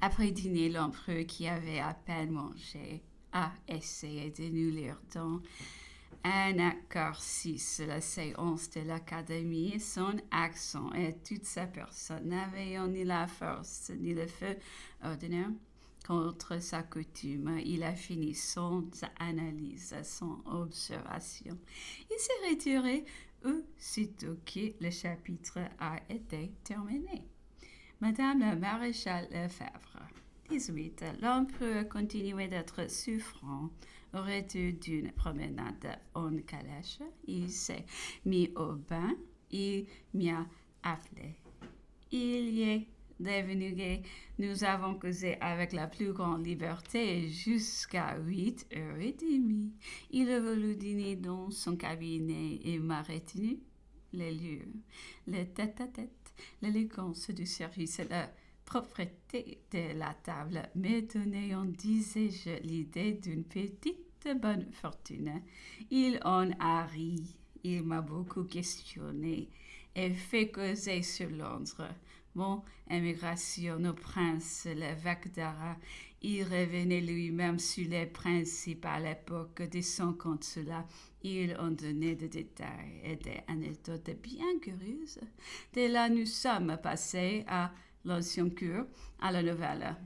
Après dîner, l'empereur, qui avait à peine mangé, a essayé de nous lire dans un accord 6 la séance de l'Académie. Son accent et toute sa personne n'avaient ni la force ni le feu ordinaire. Contre sa coutume, il a fini son analyse, son observation. Il s'est retiré aussitôt que le chapitre a été terminé. Madame la maréchale Lefebvre, 18. L'empereur continuait d'être souffrant au retour d'une promenade en calèche. Il s'est mis au bain. Il m'a appelé. Il y est devenu gai. Nous avons causé avec la plus grande liberté jusqu'à 8h30. Il a voulu dîner dans son cabinet et m'a retenu les lieux, le tête-à-tête, l'élégance du service et la propreté de la table me donnaient, en disais-je, l'idée d'une petite bonne fortune. Il en a ri, il m'a beaucoup questionné et fait causer sur Londres. Mon émigration au prince, l'évêque d'Arras, il revenait lui-même sur les principes à l'époque de son consulat. Il en donnait des détails et des anecdotes bien curieuses. De là, nous sommes passés à l'ancien cours, à la nouvelle.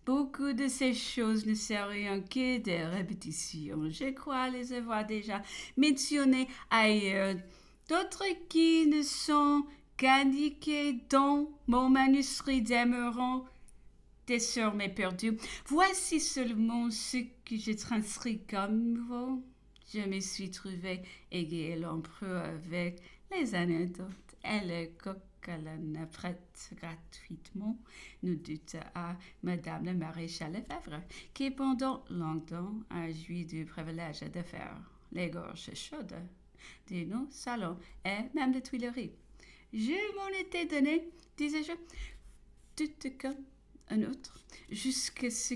Beaucoup de ces choses ne sont rien que des répétitions. Je crois les avoir déjà mentionnées ailleurs. D'autres qui ne sont qu'indiquées dans mon manuscrit demeurant désormais perdu. Voici seulement ce que j'ai transcrit comme nouveau. Je me suis trouvé égayé l'empereur avec les anecdotes et les coq à l'âne prête gratuitement, nous doute à Madame la maréchale Lefebvre, qui pendant longtemps a joui du privilège de faire les gorges chaudes de nos salons et même des Tuileries. Je m'en étais donné, disais-je, tout comme un autre, jusqu'à ce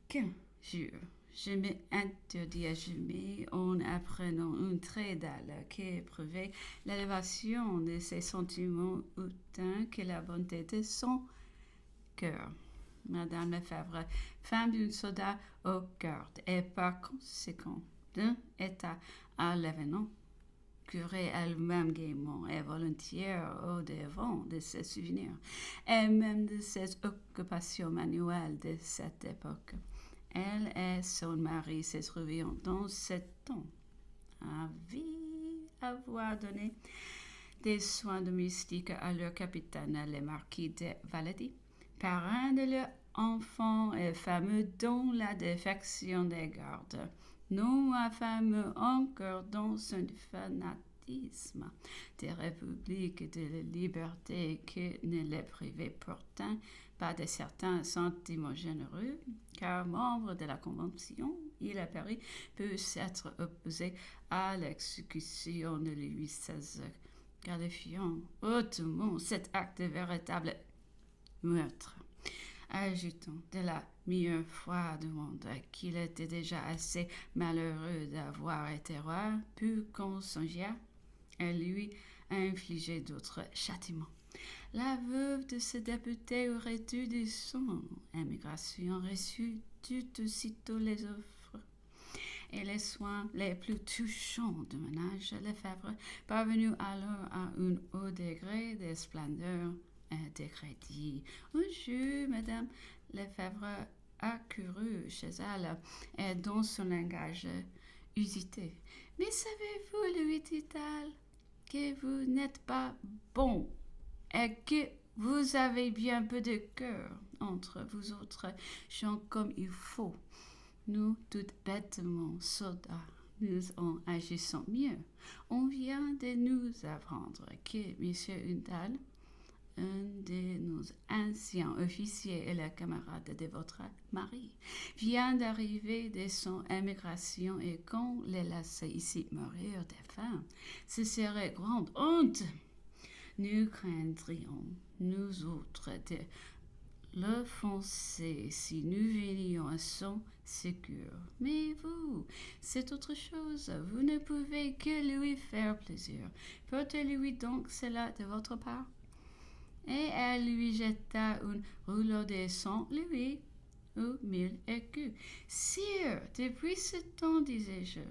qu'un jour je m'interdis à jamais en apprenant un trait d'âle qui éprouvait l'élévation de ses sentiments autant que la bonté de son cœur. Madame Lefebvre, femme d'un soldat au cœur et par conséquent d'un état à l'événement, curait elle-même gaiement et volontiers au-devant de ses souvenirs et même de ses occupations manuelles de cette époque. Elle et son mari se trouvaient dans ce temps avoir donné des soins domestiques à leur capitaine, le marquis de Valadi, parrain de leur enfant et fameux dans la défection des gardes, non affameux encore dans son fanatisme des républiques et de la liberté que ne les privait pourtant pas de certains sentiments généreux, car membre de la Convention, il apparaît peut s'être opposé à l'exécution de Louis XVI, qualifiant hautement cet acte de véritable meurtre. Ajoutons de la meilleure foi du monde qu'il était déjà assez malheureux d'avoir été roi, puis qu'on songeait à lui infliger d'autres châtiments. La veuve de ce député aurait eu de son émigration reçu tout aussitôt les offres et les soins les plus touchants de ménage Lefebvre, parvenu alors à un haut degré de splendeur et de crédit. Un jour, Madame Lefebvre accourut chez elle et dans son langage usité. Mais savez-vous, lui dit-elle, que vous n'êtes pas bon et que vous avez bien peu de cœur entre vous autres gens comme il faut. Nous, toutes bêtement soldats, nous en agissons mieux. On vient de nous apprendre que M. Untal, un de nos anciens officiers et le camarade de votre mari, vient d'arriver de son émigration et qu'on les laisse ici mourir de faim. Ce serait grande honte. Nous craindrions, nous autres, de l'offenser si nous venions à son secours. Mais vous, c'est autre chose. Vous ne pouvez que lui faire plaisir. Portez-lui donc cela de votre part. et elle lui jeta un rouleau de 100 louis ou 1000 écus. Sire, depuis ce temps, disais-je,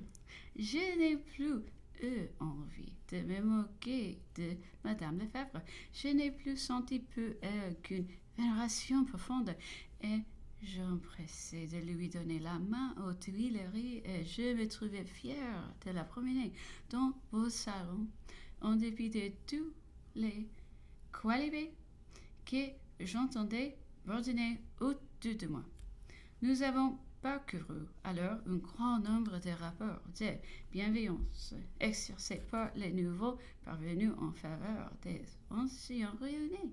je n'ai plus eu envie de me moquer de Madame Lefebvre. Je n'ai plus senti peu qu'une vénération profonde et je m'empressais de lui donner la main aux Tuileries et je me trouvais fière de la promener dans vos salons en dépit de tous les qualibets que j'entendais bourdonner au-dessus de moi. Nous avons parcouru alors un grand nombre de rapports de bienveillance exercés par les nouveaux parvenus en faveur des anciens réunis.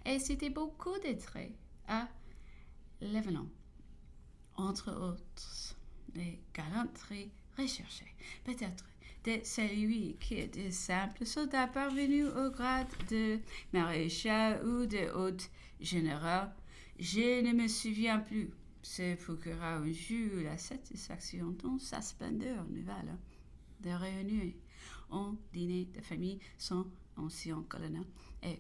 Et c'était beaucoup de traits à l'événement, entre autres les galanteries recherchées, peut-être de celui qui est de simples soldats parvenus au grade de maréchal ou de haut général. Je ne me souviens plus. Se procura un jour la satisfaction dans sa splendeur nouvelle de réunir un dîner de famille son ancien colonel et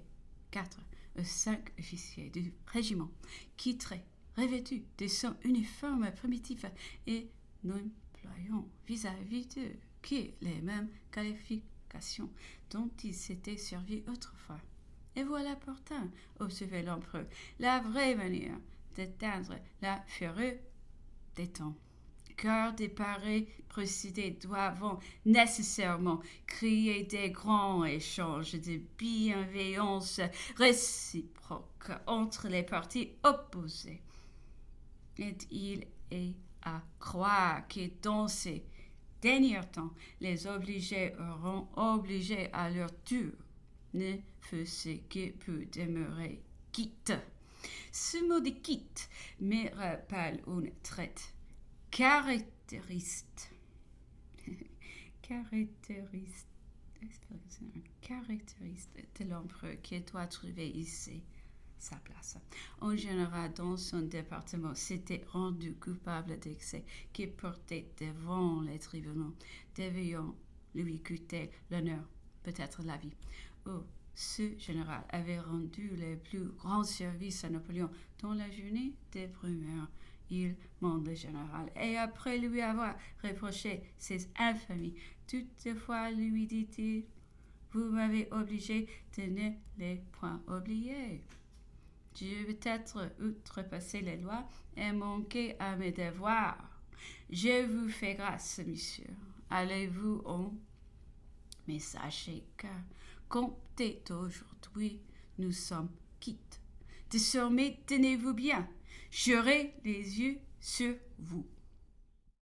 4 ou 5 officiers du régiment qui, très revêtus de son uniforme primitif et n'employant vis-à-vis d'eux que les mêmes qualifications dont ils s'étaient servis autrefois. Et voilà pourtant, observait l'empereur, la vraie manière d'atteindre la fureur des temps. Car des pareils procédés doivent nécessairement créer des grands échanges de bienveillance réciproque entre les parties opposées. Et il est à croire que dans ces derniers temps, les obligés auront obligé à leur tour, ne fût-ce que pour demeurer quitte. Ce mot de quitte me rappelle une traite caractériste de l'empereur qui doit trouver ici sa place. En général, dans son département, s'était rendu coupable d'excès qui portait devant les tribunaux, devant lui coûter l'honneur, peut-être la vie. Oh, ce général avait rendu les plus grands services à Napoléon dans la journée des Brumaires. Il mande le général, et après lui avoir reproché ses infamies, toutefois lui dit-il, vous m'avez obligé de ne les point oublier. J'ai peut-être outrepassé les lois et manqué à mes devoirs. Je vous fais grâce, monsieur. Allez-vous-en? Mais sachez que, comptez aujourd'hui, nous sommes quittes. Désormais, tenez-vous bien. J'aurai les yeux sur vous.